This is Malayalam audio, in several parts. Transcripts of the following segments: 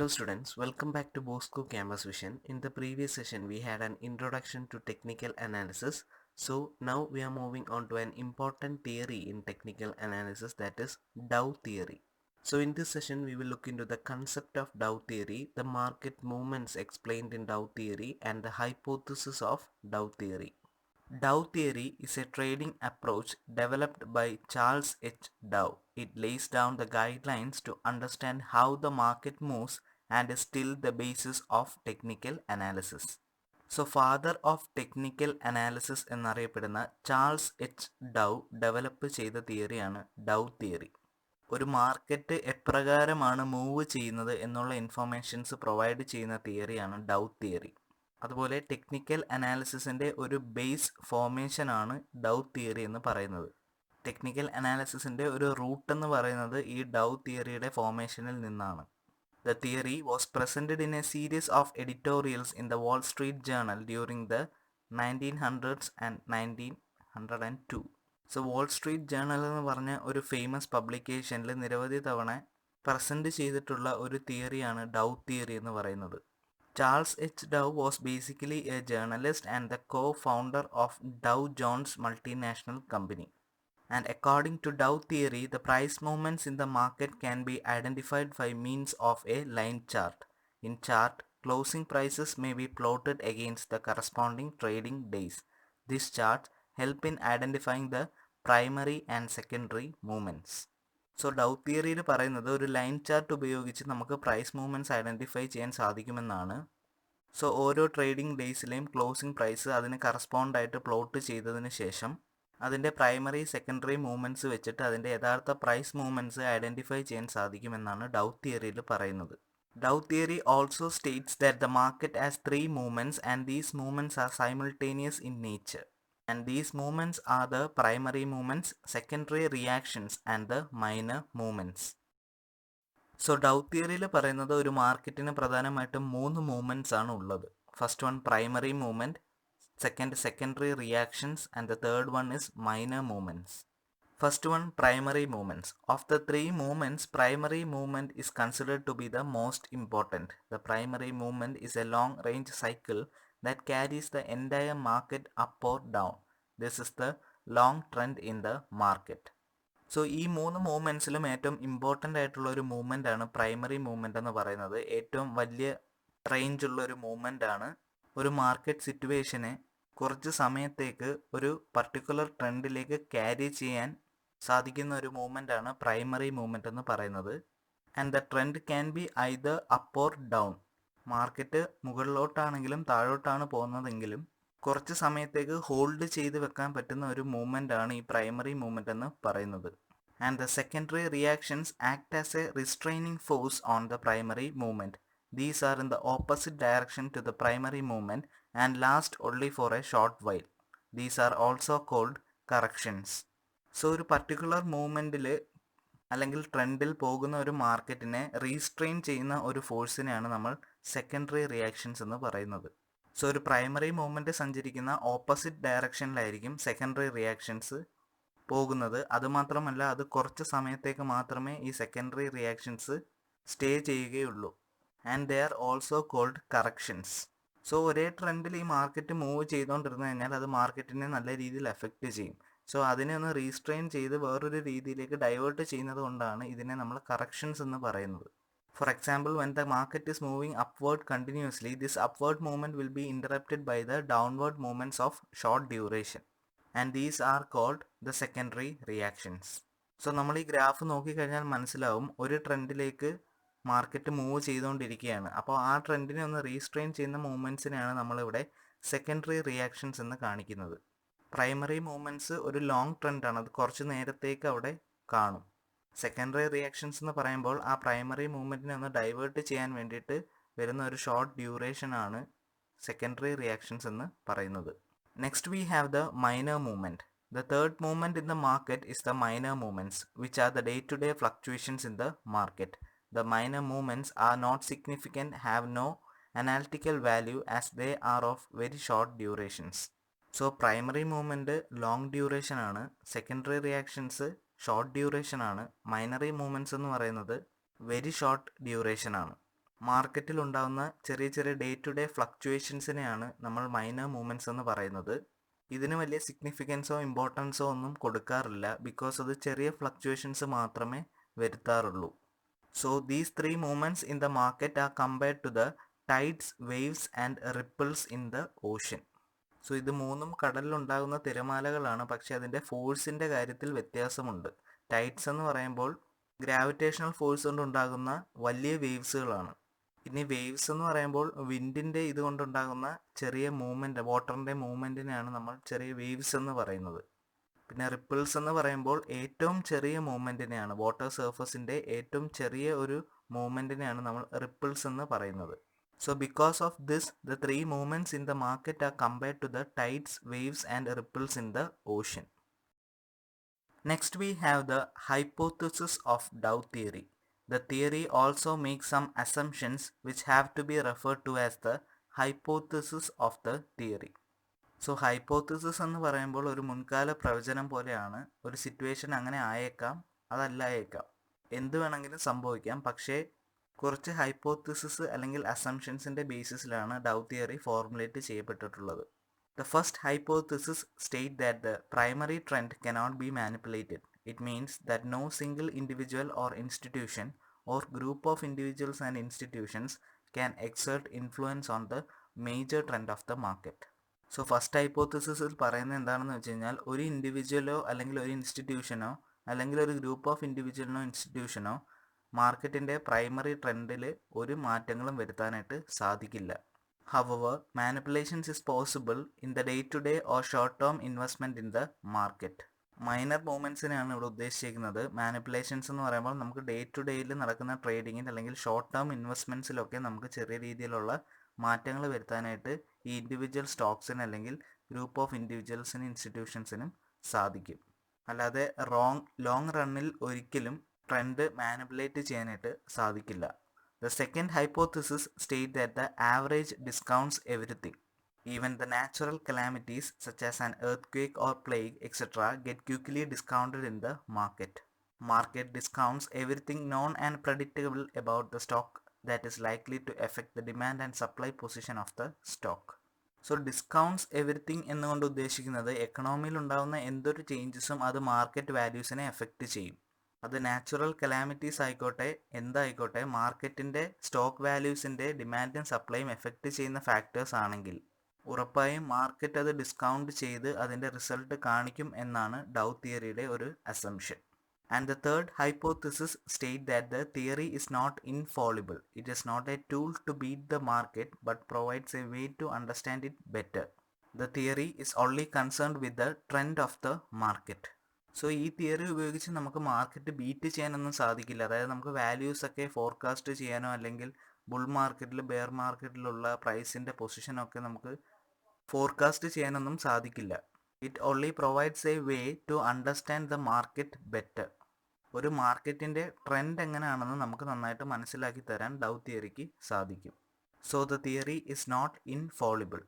Hello students, welcome back to Bosco Campus Vision. In the previous session, we had an introduction to technical analysis. So now we are moving on to an important theory in technical analysis, that is DOW Theory. So in this session, we will look into the concept of DOW Theory, the market movements explained in DOW Theory, and the hypothesis of DOW Theory. DOW Theory is a trading approach developed by Charles H Dow. It lays down the guidelines to understand how the market moves and is still the basis of technical analysis. So father of technical analysis എന്നറിയപ്പെടുന്ന ചാൾസ് എച്ച് ഡൗ ഡെവലപ്പ് ചെയ്ത തിയറിയാണ് ഡൗ തിയറി. ഒരു മാർക്കറ്റ് എപ്രകാരമാണ് മൂവ് ചെയ്യുന്നത് എന്നുള്ള ഇൻഫർമേഷൻസ് പ്രൊവൈഡ് ചെയ്യുന്ന തിയറിയാണ് ഡൗ തിയറി. അതുപോലെ ടെക്നിക്കൽ അനാലിസിസിൻ്റെ ഒരു ബേസ് ഫോർമേഷൻ ആണ് ഡൗ തിയറി എന്ന് പറയുന്നത്. ടെക്നിക്കൽ അനാലിസിസിൻ്റെ ഒരു റൂട്ട് എന്ന് പറയുന്നത് ഈ ഡൗ തിയറിയുടെ ഫോർമേഷനിൽ നിന്നാണ്. The theory was presented in a series of editorials in the Wall Street Journal during the 1900s and 1902. So Wall Street Journal എന്ന് പറഞ്ഞ ഒരു ഫേമസ് പബ്ലിക്കേഷനിൽ നിരവധി തവണ പ്രസൻറ്റ് ചെയ്തിട്ടുള്ള ഒരു തിയറിയാണ് ഡൗ തിയറി എന്ന് പറയുന്നത്. Charles H Dow was basically a journalist and the co-founder of Dow Jones multinational company. And according to Dow theory, the price movements in the market can be identified by means of a line chart. In chart, closing prices may be plotted against the corresponding trading days. These charts help in identifying the primary and secondary movements. So Dow തിയറിയിൽ പറയുന്നത് ഒരു ലൈൻ ചാർട്ട് ഉപയോഗിച്ച് നമുക്ക് പ്രൈസ് മൂവ്മെൻറ്റ്സ് ഐഡൻറ്റിഫൈ ചെയ്യാൻ സാധിക്കുമെന്നാണ്. സോ ഓരോ ട്രേഡിംഗ് ഡേയ്സിലെയും ക്ലോസിംഗ് പ്രൈസ് അതിന് കറസ്പോണ്ടായിട്ട് പ്ലോട്ട് ചെയ്തതിന് ശേഷം അതിൻ്റെ പ്രൈമറി സെക്കൻഡറി മൂവ്മെൻറ്റ്സ് വെച്ചിട്ട് അതിൻ്റെ യഥാർത്ഥ പ്രൈസ് മൂവ്മെൻറ്റ്സ് ഐഡൻറ്റിഫൈ ചെയ്യാൻ സാധിക്കുമെന്നാണ് ഡൗ തിയറിയിൽ പറയുന്നത്. Dow theory also states that the market has 3 movements and these movements are simultaneous in nature. And these movements are the primary movements, secondary reactions and the minor movements. So Dow തിയറിയിൽ പറയുന്നത് ഒരു മാർക്കറ്റിന് പ്രധാനമായിട്ടും 3 മൂവ്മെൻറ്റ്സ് ആണ് ഉള്ളത്. First one primary movement, second secondary reactions and the third one is minor movements. First one primary movements. Of the 3 movements, primary movement is considered to be the most important. The primary movement is a long range cycle that carries the entire market up or down. This is the long trend in the market. So ഈ 3 മൂവ്മെൻറ്റ്സിലും ഏറ്റവും ഇമ്പോർട്ടൻ്റ് ആയിട്ടുള്ള ഒരു മൂവ്മെൻ്റ് ആണ് പ്രൈമറി മൂവ്മെൻ്റ് എന്ന് പറയുന്നത്. ഏറ്റവും വലിയ റേഞ്ച് ഉള്ള ഒരു മൂവ്മെൻ്റ് ആണ്. ഒരു മാർക്കറ്റ് സിറ്റുവേഷനെ കുറച്ച് സമയത്തേക്ക് ഒരു പർട്ടിക്കുലർ ട്രെൻഡിലേക്ക് ക്യാരി ചെയ്യാൻ സാധിക്കുന്ന ഒരു മൂവ്മെൻ്റ് ആണ് പ്രൈമറി മൂവ്മെൻ്റ് എന്ന് പറയുന്നത്. And the trend can be either up or down. Market മുകളിലോട്ടാണെങ്കിലും താഴോട്ടാണ് പോകുന്നതെങ്കിലും കുറച്ച് സമയത്തേക്ക് ഹോൾഡ് ചെയ്ത് വെക്കാൻ പറ്റുന്ന ഒരു മൂവ്മെൻ്റ് ആണ് ഈ പ്രൈമറി മൂവ്മെൻ്റ് എന്ന് പറയുന്നത്. And the secondary reactions act as a restraining force on the primary movement. These are in the opposite direction to the primary movement and last only for a short while. These are also called corrections. So ഒരു പർട്ടിക്കുലർ മൂവ്മെൻറ്റിൽ അല്ലെങ്കിൽ ട്രെൻഡിൽ പോകുന്ന ഒരു മാർക്കറ്റിനെ റീസ്ട്രെയിൻ ചെയ്യുന്ന ഒരു ഫോഴ്സിനെയാണ് നമ്മൾ സെക്കൻഡറി റിയാക്ഷൻസ് എന്ന് പറയുന്നത്. സോ ഒരു പ്രൈമറി മൂവ്മെൻറ്റ് സഞ്ചരിക്കുന്ന ഓപ്പോസിറ്റ് ഡയറക്ഷനിലായിരിക്കും സെക്കൻഡറി റിയാക്ഷൻസ് പോകുന്നത്. അതുമാത്രമല്ല, അത് കുറച്ച് സമയത്തേക്ക് മാത്രമേ ഈ സെക്കൻഡറി റിയാക്ഷൻസ് സ്റ്റേ ചെയ്യുകയുള്ളൂ. And they are also called corrections. So ഒരേ ട്രെൻഡിൽ ഈ മാർക്കറ്റ് മൂവ് ചെയ്തുകൊണ്ടിരുന്നു കഴിഞ്ഞാൽ അത് മാർക്കറ്റിനെ നല്ല രീതിയിൽ എഫക്റ്റ് ചെയ്യും. സോ അതിനെ ഒന്ന് റീസ്ട്രെയിൻ ചെയ്ത് വേറൊരു രീതിയിലേക്ക് ഡൈവേർട്ട് ചെയ്യുന്നത് കൊണ്ടാണ് ഇതിനെ നമ്മൾ കറക്ഷൻസ് എന്ന് പറയുന്നത്. For example, when the market is moving upward continuously, this upward movement will be interrupted by the downward movements of short duration. And these are called the secondary reactions. So നമ്മൾ ഈ ഗ്രാഫ് നോക്കിക്കഴിഞ്ഞാൽ മനസ്സിലാവും ഒരു ട്രെൻഡിലേക്ക് മാർക്കറ്റ് മൂവ് ചെയ്തുകൊണ്ടിരിക്കുകയാണ്. അപ്പോൾ ആ ട്രെൻഡിനെ ഒന്ന് റീസ്ട്രെയിൻ ചെയ്യുന്ന മൂവ്മെൻറ്റ്സിനെയാണ് നമ്മളിവിടെ സെക്കൻഡറി റിയാക്ഷൻസ് എന്ന് കാണിക്കുന്നത്. പ്രൈമറി മൂവ്മെൻറ്റ്സ് ഒരു ലോങ് ട്രെൻഡാണ്, അത് കുറച്ച് നേരത്തേക്ക് അവിടെ കാണും. സെക്കൻഡറി റിയാക്ഷൻസ് എന്ന് പറയുമ്പോൾ ആ പ്രൈമറി മൂവ്മെൻറ്റിനെ ഒന്ന് ഡൈവേർട്ട് ചെയ്യാൻ വേണ്ടിയിട്ട് വരുന്ന ഒരു ഷോർട്ട് ഡ്യൂറേഷനാണ് സെക്കൻഡറി റിയാക്ഷൻസ് എന്ന് പറയുന്നത്. Next we have the minor movement. The third movement in the market is the minor movements which are the day to day fluctuations in the market. The minor movements are not significant, have no analytical value as they are of very short durations. So primary movement long duration ആണ്, സെക്കൻഡറി റിയാക്ഷൻസ് ഷോർട്ട് ഡ്യൂറേഷൻ ആണ്, മൈനറി മൂവ്മെൻറ്റ്സ് എന്ന് പറയുന്നത് വെരി ഷോർട്ട് ഡ്യൂറേഷൻ ആണ്. മാർക്കറ്റിൽ ഉണ്ടാകുന്ന ചെറിയ ചെറിയ ഡേ ടു ഡേ ഫ്ലക്ച്വേഷൻസിനെയാണ് നമ്മൾ മൈനർ മൂവ്മെൻറ്റ്സ് എന്ന് പറയുന്നത്. ഇതിന് വലിയ സിഗ്നിഫിക്കൻസോ ഇമ്പോർട്ടൻസോ ഒന്നും കൊടുക്കാറില്ല, ബിക്കോസ് അത് ചെറിയ ഫ്ലക്ച്വേഷൻസ് മാത്രമേ വരുത്താറുള്ളൂ. So these three movements in the market are compared to the tides, waves and ripples in the ocean. So ഇത് മൂന്നും കടലിലുണ്ടാകുന്ന തിരമാലകളാണ്, പക്ഷെ അതിൻ്റെ ഫോഴ്സിൻ്റെ കാര്യത്തിൽ വ്യത്യാസമുണ്ട്. ടൈഡ്സ് എന്ന് പറയുമ്പോൾ ഗ്രാവിറ്റേഷണൽ ഫോഴ്സ് കൊണ്ടുണ്ടാകുന്ന വലിയ വേവ്സുകളാണ്. ഇനി വേവ്സ് എന്ന് പറയുമ്പോൾ വിൻഡിൻ്റെ ഇത് കൊണ്ടുണ്ടാകുന്ന ചെറിയ മൂവ്മെൻറ്റ്, വാട്ടറിൻ്റെ മൂവ്മെൻറ്റിനെയാണ് നമ്മൾ ചെറിയ വേവ്സ് എന്ന് പറയുന്നത്. പിന്നെ റിപ്പിൾസ് എന്ന് പറയുമ്പോൾ ഏറ്റവും ചെറിയ മൂവ്മെൻറ്റിനെയാണ്, വാട്ടർ സർഫസിൻ്റെ ഏറ്റവും ചെറിയ ഒരു മൂവ്മെൻറ്റിനെയാണ് നമ്മൾ റിപ്പിൾസ് എന്ന് പറയുന്നത്. So because of this, the three movements in the market are compared to the tides, waves and ripples in the ocean. Next we have the hypothesis of Dow theory. The theory also makes some assumptions which have to be referred to as the hypothesis of the theory. So hypothesis എന്ന് പറയുമ്പോൾ ഒരു മുൻകാല പ്രവചനം പോലെയാണ്. ഒരു സിറ്റുവേഷൻ അങ്ങനെ ആയേക്കാം, അതല്ലായേക്കാം, എന്ത് വേണമെങ്കിലും സംഭവിക്കാം. പക്ഷേ കുറച്ച് ഹൈപ്പോത്തിസിസ് അല്ലെങ്കിൽ അസംഷൻസിൻ്റെ ബേസിസിലാണ് ഡൗ തിയറി ഫോർമുലേറ്റ് ചെയ്യപ്പെട്ടിട്ടുള്ളത്. The first hypothesis state that the primary trend cannot be manipulated. It means that no single individual or institution or group of individuals and institutions can exert influence on the major trend of the market. So first ഹൈപ്പോത്തിസിസിൽ പറയുന്നത് എന്താണെന്ന് വെച്ച് കഴിഞ്ഞാൽ, ഒരു ഇൻഡിവിജ്വലോ അല്ലെങ്കിൽ ഒരു ഇൻസ്റ്റിറ്റ്യൂഷനോ അല്ലെങ്കിൽ ഒരു ഗ്രൂപ്പ് ഓഫ് ഇൻഡിവിജ്വലിനോ ഇൻസ്റ്റിറ്റ്യൂഷനോ മാർക്കറ്റിൻ്റെ പ്രൈമറി ട്രെൻഡിൽ ഒരു മാറ്റങ്ങളും വരുത്താനായിട്ട് സാധിക്കില്ല. However manipulations is possible in the day to day or short term investment in the market. Minor മൂവ്മെൻറ്റ്സിനെയാണ് ഇവിടെ ഉദ്ദേശിച്ചിരിക്കുന്നത്. മാനിപ്പുലേഷൻസ് എന്ന് പറയുമ്പോൾ നമുക്ക് ഡേ ടു ഡേയിൽ നടക്കുന്ന ട്രേഡിങ്ങിൽ അല്ലെങ്കിൽ ഷോർട്ട് ടേം ഇൻവെസ്റ്റ്മെൻറ്റ്സിലൊക്കെ നമുക്ക് ചെറിയ രീതിയിലുള്ള മാറ്റങ്ങൾ വരുത്താനായിട്ട് ഈ ഇൻഡിവിജ്വൽ സ്റ്റോക്സിന് അല്ലെങ്കിൽ ഗ്രൂപ്പ് ഓഫ് ഇൻഡിവിജ്വൽസിനും ഇൻസ്റ്റിറ്റ്യൂഷൻസിനും സാധിക്കും. അല്ലാതെ ലോങ് റണ്ണിൽ ഒരിക്കലും ട്രെൻഡ് മാനിപ്പുലേറ്റ് ചെയ്യാനായിട്ട് സാധിക്കില്ല. The second hypothesis state that the average discounts everything. Even the natural calamities such as an earthquake or plague etc. get quickly discounted in the market. Market discounts everything known and predictable about the stock that is likely to affect the demand and supply position of the stock. So discounts everything എന്നുകൊണ്ട് ഉദ്ദേശിക്കുന്നത് എക്കണോമിയിൽ ഉണ്ടാകുന്ന എന്തൊരു ചേഞ്ചസും അത് മാർക്കറ്റ് വാല്യൂസിനെ എഫക്റ്റ് ചെയ്യും. അത് നാച്ചുറൽ കലാമിറ്റീസ് ആയിക്കോട്ടെ, എന്തായിക്കോട്ടെ, മാർക്കറ്റിൻ്റെ സ്റ്റോക്ക് വാല്യൂസിൻ്റെ ഡിമാൻഡും സപ്ലൈയും എഫക്റ്റ് ചെയ്യുന്ന ഫാക്ടേഴ്സ് ആണെങ്കിൽ ഉറപ്പായും മാർക്കറ്റ് അത് ഡിസ്കൗണ്ട് ചെയ്ത് അതിൻ്റെ റിസൾട്ട് കാണിക്കും എന്നാണ് ഡൗ തിയറിയുടെ ഒരു assumption. And the third hypothesis state that the theory is not infallible. It is not a tool to beat the market but provides a way to understand it better. The theory is only concerned with the trend of the market. So ഈ തിയറി ഉപയോഗിച്ച് നമുക്ക് മാർക്കറ്റ് ബീറ്റ് ചെയ്യാനൊന്നും സാധിക്കില്ല. അതായത് നമുക്ക് വാല്യൂസൊക്കെ ഫോർകാസ്റ്റ് ചെയ്യാനോ അല്ലെങ്കിൽ ബുൾ മാർക്കറ്റിൽ ബെയർ മാർക്കറ്റിലുള്ള പ്രൈസിൻ്റെ പൊസിഷനൊക്കെ നമുക്ക് ഫോർകാസ്റ്റ് ചെയ്യാനൊന്നും സാധിക്കില്ല. It only provides a way to understand the market better. ഒരു മാർക്കറ്റിൻ്റെ ട്രെൻഡ് എങ്ങനെയാണെന്ന് നമുക്ക് നന്നായിട്ട് മനസ്സിലാക്കി തരാൻ ഡൗ തിയറിക്ക് സാധിക്കും. So the theory is not infallible.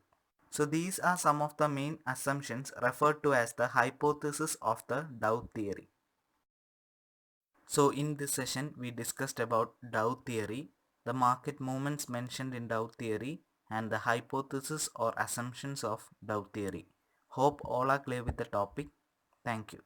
So these are some of the main assumptions referred to as the hypothesis of the Dow theory. So in this session we discussed about Dow theory, the market movements mentioned in Dow theory and the hypothesis or assumptions of Dow theory. Hope all are clear with the topic. Thank you.